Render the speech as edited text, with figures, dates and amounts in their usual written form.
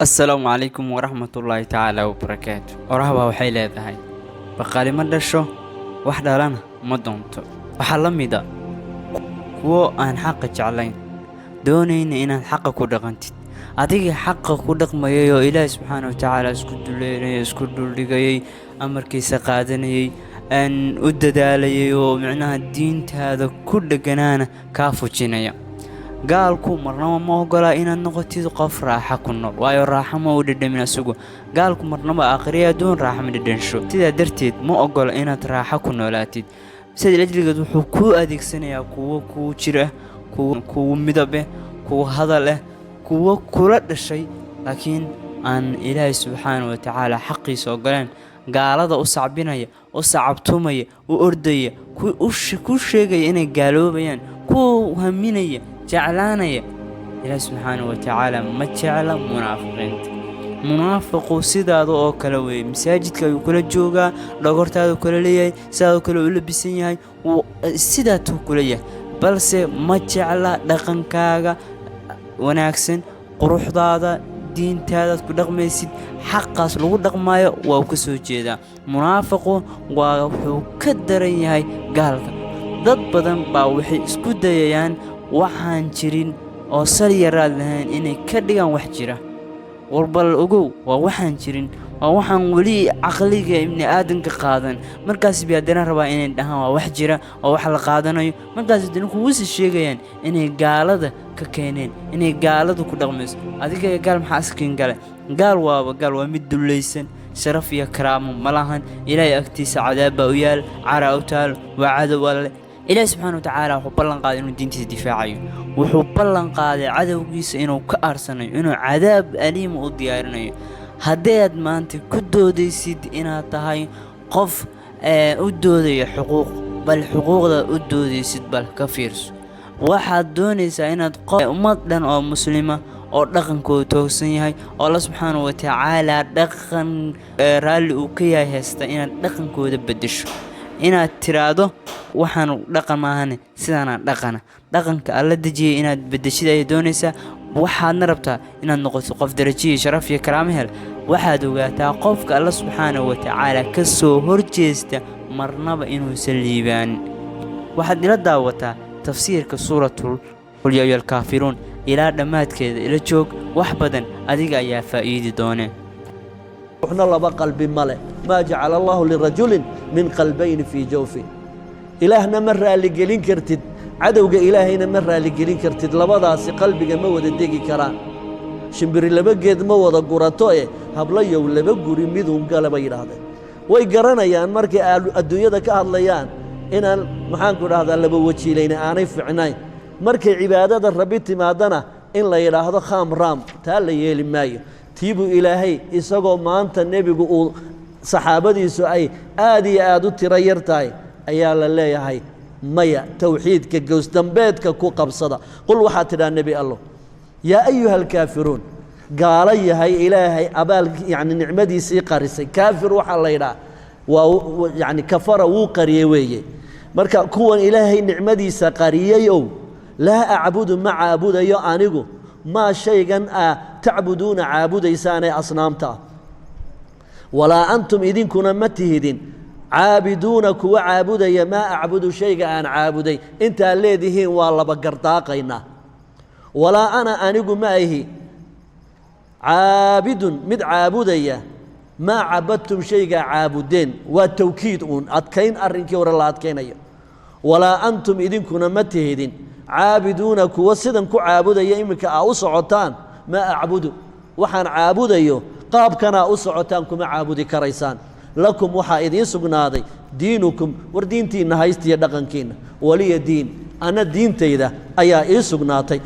السلام عليكم ورحمة الله تعالى وبركاته. ورهبا waxay leedahay baqaali ma dhasho wax dhalana ma doonto. Waxa la mid ah kuwo aan xaq jeclayn doonayna inaad xaq ku dhaqantid. Adiga xaq ku dhaqmayay oo Ilaahay subxaanahu wa ta'ala isku duleeyay isku duldhigay amarkiisa qaadanayay aan u dadaalayay oo macnaha diintaada ku dhaganaana ka fujinaya. gaalku marnaba ma ogola inaad noqotid qof raaxa ku nool waayo raaxa ma u dhadhamin asugu gaalku marnaba aakhiriya doon raaxa ma dhadhansho sidaa darteed ma ogola inaad raaxa ku noolaatid sida ajligeed wuxuu ku adeegsanayaa kuwo ku jira kuwo midab ah kuwo hadal ah kuwo kula dhashay laakiin aan Ilaahay subxaanahu wa ta'ala xaqiisa ogolaan gaalada u sacbinaya u sacabtumaya u ordaya ku sheegay inay gaaloobayaan ku haminaya جعلانية إلى سبحانه وتعالى ما جعل منافقين منافق سيدا ذو كلوي مساجد كيو كل جوجا لقرت هذا كل ليه سادو كل ولا بسنياي وسيدا تو كليه بل سي ما جعل دقن كاغا وناكسن قروح هذا دين هذا كل ميسيد حقاس لو دقمايو waa ku soo jeeda munaafiqu waa wuxuu ka daran yahay gaalka dad badan baa waxay isku dayayaan waxaan jirin oo saliyaraad lahayn inay ka dhigaan wax jira warbal ogow waa waxaan jirin waa waxaan wali aqliga ibn aadanka qaadan markaas biyaadana rabaa inay dhahaan waa wax jira oo wax la qaadanayo markaas dadku wisi sheegayaan inay gaalada ka keeneen inay gaaladu ku dhaqmayso adiga gaal maxaa askiin gale gaal waa mid dulaysan sharaf iyo karaamo malahan ilaahay agtiisa cadaab u yaal cara u taal waa cadaw walaal إلهي سبحانه وتعالى وحو بلان قادي إنو دينتي الدفاعي وحو بلان قادي عدوكيس إنو كأرسني إنو عذاب أليم وديارني هديد ما أنت كدو دي سيد إنا تهاي قف أدو دي حقوق بل حقوق دا أدو دي سيد بل كفيرس واحد دوني ساينة أمت لن أو مسلمة أو دقن كو توسني هاي الله سبحانه وتعالى دقن رالي وكيا هستا إنا دقن كو دبدشو inaad tiraado waxaan dhaqan maahane sidana dhaqanka alla dajiyay inaad bedeshid ay doonaysaa waxaadna rabtaa inaad noqoto qof darajiye sharaf iyo karaamo hel waxaad ogaataa qofka alla subxaanahu wa ta'ala ka soo horjeesta marnaba inuu saliibaan waxaad ila daawataa tafsiirka suuratul qul yaa ayyuhal kaafiruun ilaa dhamaadkeeda ila joog wax badan adiga ayaa faa'iidi doonaa وحنا لبا قلبي ملئ ما جعل الله لرجل من قلبين في جوفه إلهنا مرة اللي قلين كرتد عدوك إلهينا مرة اللي قلين كرتد لبضاسي قلبك مودا ديكي كران شمبري لبقيد مودا قراتوه هبليا ولبقوري ميدهم قال بيراده ويقرانا يان مركي الدنيا دا كهدليان إن محان قول هذا اللي بوجي لينا آني فعناي مركي عبادة الربيت مادنا إن لا يلاهذا خام رام تال يلي مايو tiibu ilaahay isagoo maanta nabigu uu saxaabadiisu ay aad iyo aad u tiro yartahay ayaa la leeyahay maya tawxiidka goos dambeedka ku qabsada qul waxa tiraa nabi allah yaa ayyuhal kaafiruun gaala yahay ilaahay abaal yani nicmadiisii qarisay kaafir waxa la yiraahdaa waa yani kafara wuu qariyay weeye marka kuwan ilaahay nicmadiisa qariyay oo la a'budu ma'a abudayo anigu ما شيئا تعبدون عابد إساني أصنامتا ولا أنتم إذن كنا متهدين عابدون كوا عابدي ما أعبد شيئا أن عابدي انت الذي والله بقرطاقينا ولا أنا أنيق معه عابد مد عابدي ما عبدتم شيئا عابدين والتوكيد أتكين أرنكي ورا الله أتكين ولا أنتم إذن كنا متهدين عابدون كوسدا كعابد يمك أوسعتان ما أعبد وحن عابد يو قاب كان أوسعتان كما عابد كريسان لكم وحائدين سجنادي دينكم وردينتي نهايستي دقنكين ولي دين أنا دين تيدا أيا إيه سجناتي